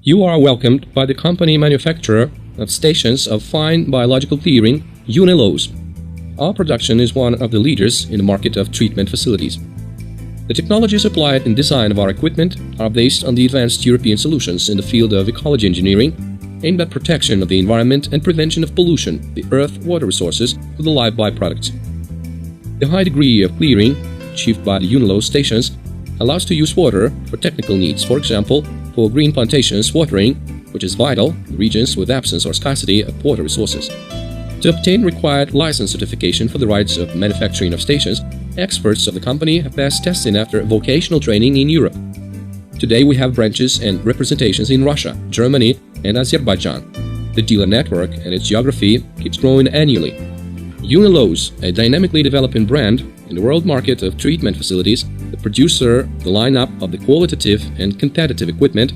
You are welcomed by the company manufacturer of stations of fine biological clearing, Юнилос. Our production is one of the leaders in the market of treatment facilities. The technologies applied in design of our equipment are based on the advanced European solutions in the field of ecology engineering, aimed at protection of the environment and prevention of pollution, the earth, water resources, to the live byproducts. The high degree of clearing achieved by the Юнилос stations allows to use water for technical needs, for example, for green plantations watering, which is vital in regions with absence or scarcity of water resources. To obtain required license certification for the rights of manufacturing of stations, experts of the company have passed testing after vocational training in Europe. Today we have branches and representations in Russia, Germany, and Azerbaijan. The dealer network and its geography keeps growing annually. Юнилос, a dynamically developing brand in the world market of treatment facilities, the producer, the lineup of the qualitative and competitive equipment,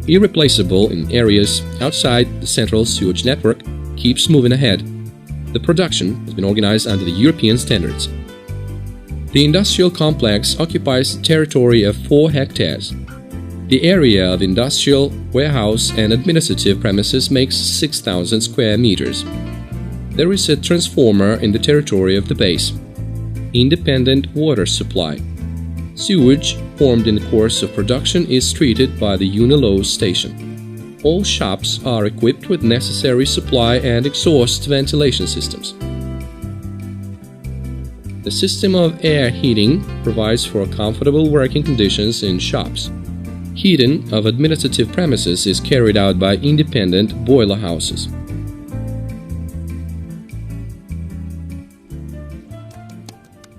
irreplaceable in areas outside the central sewage network, keeps moving ahead. The production has been organized under the European standards. The industrial complex occupies a territory of 4 hectares. The area of industrial, warehouse and administrative premises makes 6,000 square meters. There is a transformer in the territory of the base. Independent water supply. Sewage formed in the course of production is treated by the Юнилос station. All shops are equipped with necessary supply and exhaust ventilation systems. The system of air heating provides for comfortable working conditions in shops. Heating of administrative premises is carried out by independent boiler houses.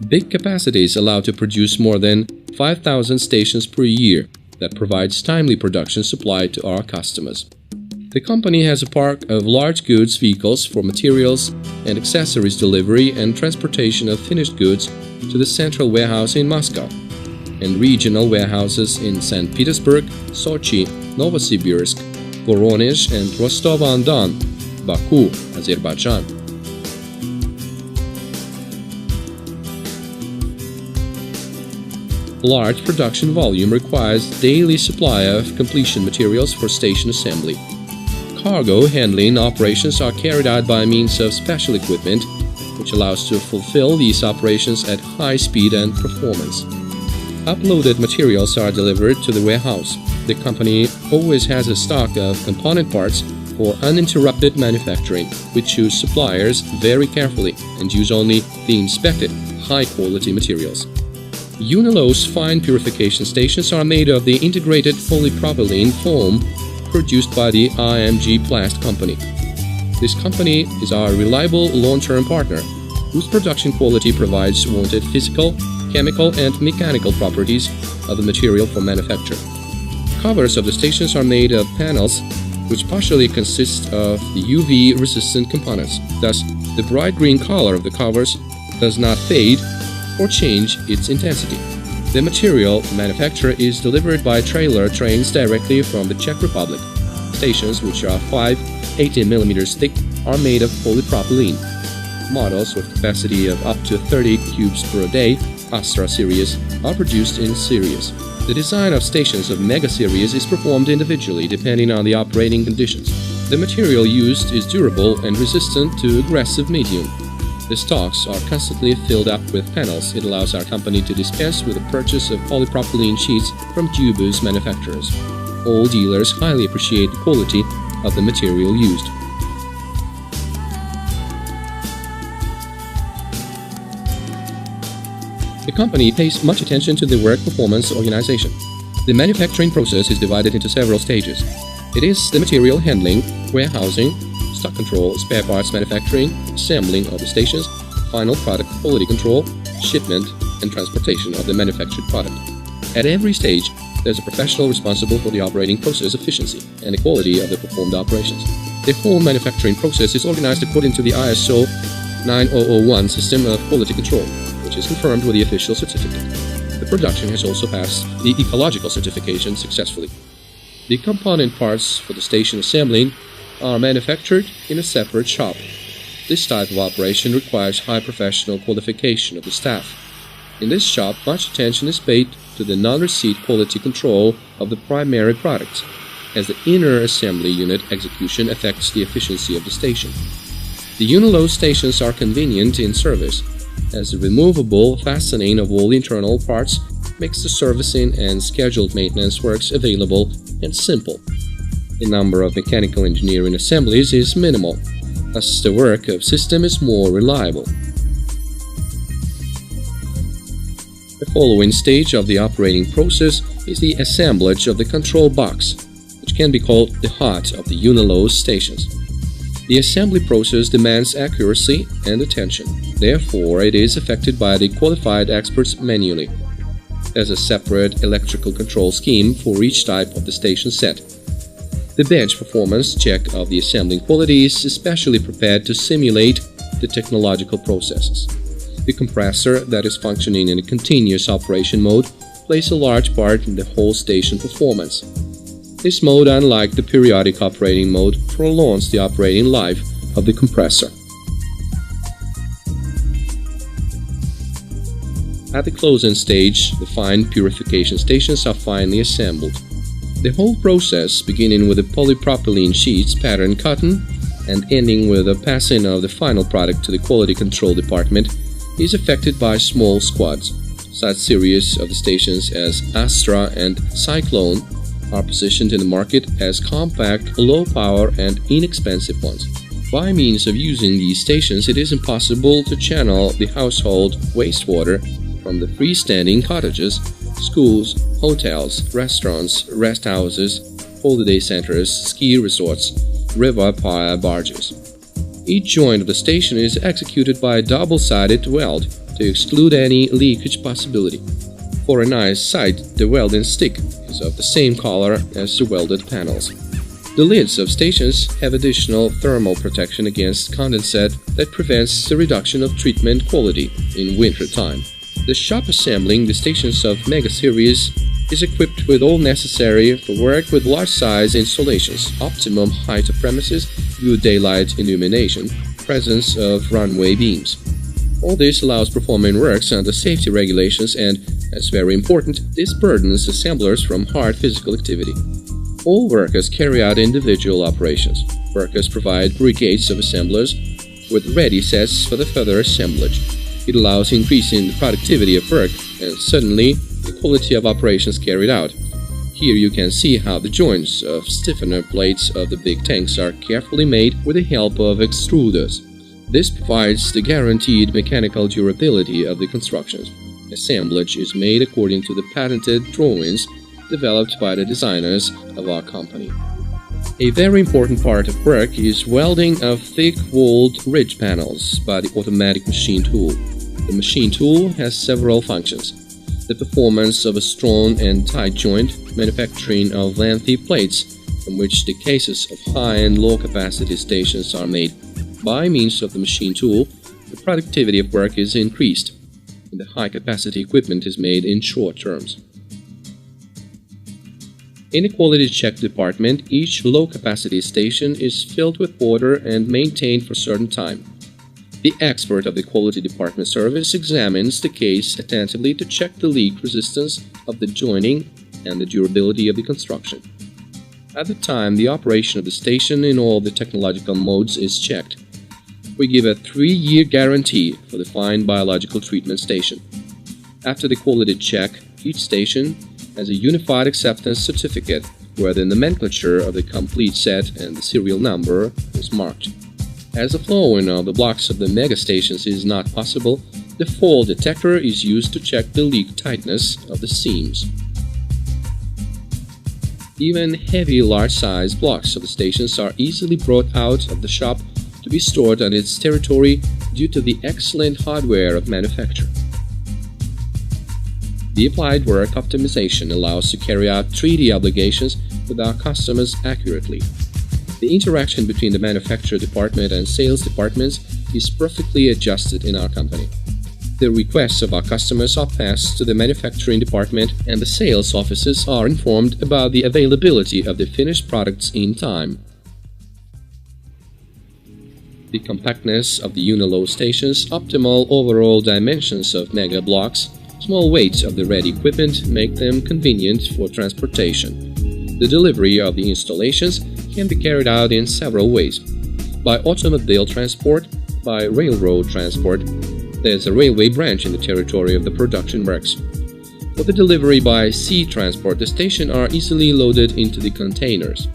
Big capacities allow to produce more than 5,000 stations per year that provides timely production supply to our customers. The company has a park of large goods vehicles for materials and accessories delivery and transportation of finished goods to the central warehouse in Moscow and regional warehouses in St. Petersburg, Sochi, Novosibirsk, Voronezh and Rostov-on-Don, Baku, Azerbaijan. Large production volume requires daily supply of completion materials for station assembly. Cargo handling operations are carried out by means of special equipment, which allows to fulfill these operations at high speed and performance. Uploaded materials are delivered to the warehouse. The company always has a stock of component parts for uninterrupted manufacturing. We choose suppliers very carefully and use only the inspected, high-quality materials. Юнилос fine purification stations are made of the integrated polypropylene foam produced by the IMG Plast company. This company is our reliable long-term partner, whose production quality provides wanted physical, chemical and mechanical properties of the material for manufacture. Covers of the stations are made of panels which partially consist of the UV-resistant components. Thus, the bright green color of the covers does not fade or change its intensity. The material manufactured is delivered by trailer trains directly from the Czech Republic. Stations, which are 18 mm thick, are made of polypropylene. Models with capacity of up to 30 cubes per day, Астра series, are produced in series. The design of stations of Mega series is performed individually depending on the operating conditions. The material used is durable and resistant to aggressive medium. The stocks are constantly filled up with panels. It allows our company to dispense with the purchase of polypropylene sheets from tubes manufacturers. All dealers highly appreciate the quality of the material used. The company pays much attention to the work performance organization. The manufacturing process is divided into several stages. It is the material handling, warehousing, stock control, spare parts manufacturing, assembling of the stations, final product quality control, shipment, and transportation of the manufactured product. At every stage, there's a professional responsible for the operating process efficiency and the quality of the performed operations. The whole manufacturing process is organized according to the ISO 9001 system of quality control, which is confirmed with the official certificate. The production has also passed the ecological certification successfully. The component parts for the station assembling are manufactured in a separate shop. This type of operation requires high professional qualification of the staff. In this shop, much attention is paid to the non-receipt quality control of the primary products. as the inner assembly unit execution affects the efficiency of the station. The Unilos stations are convenient in service, as the removable fastening of all internal parts makes the servicing and scheduled maintenance works available and simple. The number of mechanical engineering assemblies is minimal, thus the work of system is more reliable. The following stage of the operating process is the assemblage of the control box, which can be called the heart of the Unilos stations. The assembly process demands accuracy and attention, therefore it is effected by the qualified experts manually. There's a separate electrical control scheme for each type of the station set. The bench performance check of the assembling quality is especially prepared to simulate the technological processes. The compressor that is functioning in a continuous operation mode plays a large part in the whole station performance. This mode, unlike the periodic operating mode, prolongs the operating life of the compressor. At the closing stage, the fine purification stations are finely assembled. The whole process, beginning with the polypropylene sheets pattern cotton and ending with the passing of the final product to the quality control department, is effected by small squads. Such series of the stations as Astra and Cyclone are positioned in the market as compact, low-power and inexpensive ones. By means of using these stations, it is impossible to channel the household wastewater from the freestanding cottages, schools, hotels, restaurants, rest houses, holiday centers, ski resorts, river barges. Each joint of the station is executed by a double-sided weld to exclude any leakage possibility. For a nice sight, the welding stick is of the same color as the welded panels. The lids of stations have additional thermal protection against condensate that prevents the reduction of treatment quality in winter time. The shop assembling the stations of Mega Series is equipped with all necessary for work with large-size installations, optimum height of premises, good daylight illumination, presence of runway beams. All this allows performing works under safety regulations and, as very important, this burdens assemblers from hard physical activity. All workers carry out individual operations. Workers provide brigades of assemblers with ready sets for the further assemblage. It allows increasing the productivity of work and suddenly the quality of operations carried out. Here you can see how the joints of stiffener plates of the big tanks are carefully made with the help of extruders. This provides the guaranteed mechanical durability of the constructions. Assemblage is made according to the patented drawings developed by the designers of our company. A very important part of work is welding of thick-walled ridge panels by the automatic machine tool. The machine tool has several functions: the performance of a strong and tight joint, manufacturing of lengthy plates from which the cases of high and low capacity stations are made. By means of the machine tool, the productivity of work is increased, and the high-capacity equipment is made in short terms. In the quality check department, each low-capacity station is filled with water and maintained for a certain time. The expert of the quality department service examines the case attentively to check the leak resistance of the joining and the durability of the construction. At the time the operation of the station in all the technological modes is checked, we give a 3-year guarantee for the fine biological treatment station. After the quality check, each station has a unified acceptance certificate where the nomenclature of the complete set and the serial number is marked. As the flowing of the blocks of the mega stations is not possible, the fault detector is used to check the leak tightness of the seams. Even heavy large-size blocks of the stations are easily brought out of the shop to be stored on its territory due to the excellent hardware of manufacture. The applied work optimization allows to carry out 3D obligations with our customers accurately. The interaction between the manufacture department and sales departments is perfectly adjusted in our company. The requests of our customers are passed to the manufacturing department, and the sales offices are informed about the availability of the finished products in time. The compactness of the Unilos stations, optimal overall dimensions of mega blocks, small weight of the ready equipment make them convenient for transportation. The delivery of the installations can be carried out in several ways: by automobile transport, by railroad transport. There's a railway branch in the territory of the production works. For the delivery by sea transport, the stations are easily loaded into the containers.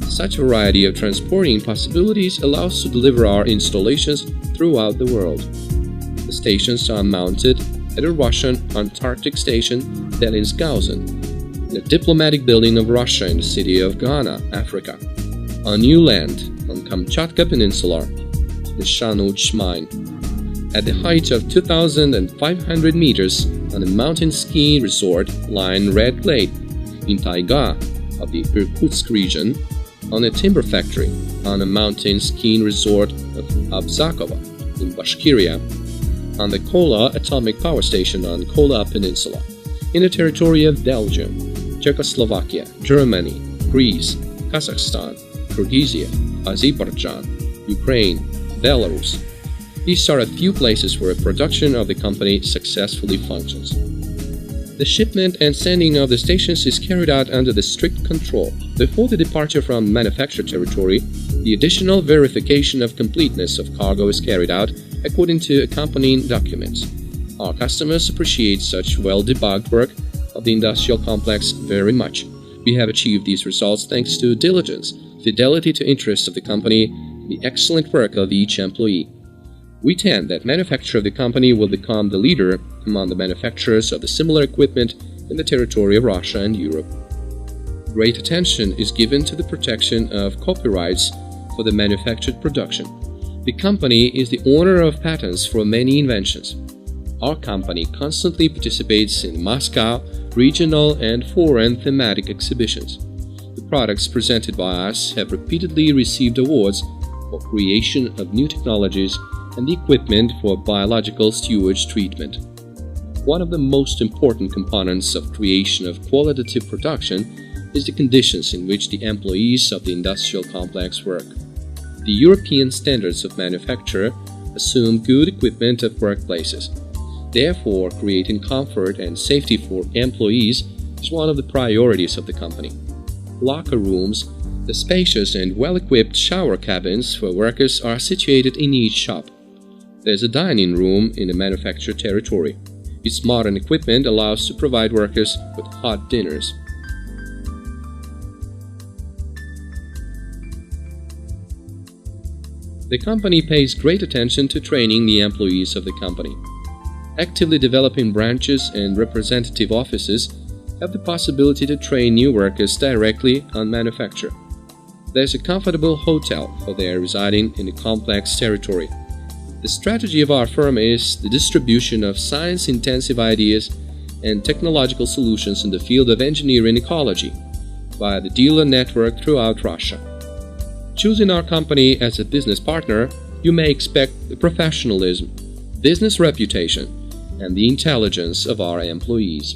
Such a variety of transporting possibilities allows to deliver our installations throughout the world. The stations are mounted at a Russian Antarctic station, Delinskausen, in a diplomatic building of Russia in the city of Ghana, Africa, on new land on Kamchatka Peninsula, the Shanuch mine, at the height of 2,500 meters on a mountain ski resort lying Red Glade in Taiga of the Irkutsk region, on a timber factory on a mountain skiing resort of Abzakova in Bashkiria, on the Kola atomic power station on Kola Peninsula, in the territory of Belgium, Czechoslovakia, Germany, Greece, Kazakhstan, Kyrgyzia, Azerbaijan, Ukraine, Belarus. These are a few places where production of the company successfully functions. The shipment and sending of the stations is carried out under the strict control. Before the departure from manufacture territory, the additional verification of completeness of cargo is carried out according to accompanying documents. Our customers appreciate such well-debugged work of the industrial complex very much. We have achieved these results thanks to diligence, fidelity to interests of the company, and the excellent work of each employee. We tend that manufacture of the company will become the leader among the manufacturers of the similar equipment in the territory of Russia and Europe. Great attention is given to the protection of copyrights for the manufactured production. The company is the owner of patents for many inventions. Our company constantly participates in Moscow, regional and foreign thematic exhibitions. The products presented by us have repeatedly received awards for creation of new technologies and the equipment for biological sewage treatment. One of the most important components of creation of qualitative production is the conditions in which the employees of the industrial complex work. The European standards of manufacture assume good equipment of workplaces. Therefore, creating comfort and safety for employees is one of the priorities of the company. Locker rooms, the spacious and well-equipped shower cabins for workers are situated in each shop. There's a dining room in the manufacture territory. Its modern equipment allows to provide workers with hot dinners. The company pays great attention to training the employees of the company. Actively developing branches and representative offices have the possibility to train new workers directly on manufacture. There's a comfortable hotel for their residing in the complex territory. The strategy of our firm is the distribution of science-intensive ideas and technological solutions in the field of engineering ecology via the dealer network throughout Russia. Choosing our company as a business partner, you may expect the professionalism, business reputation, and the intelligence of our employees.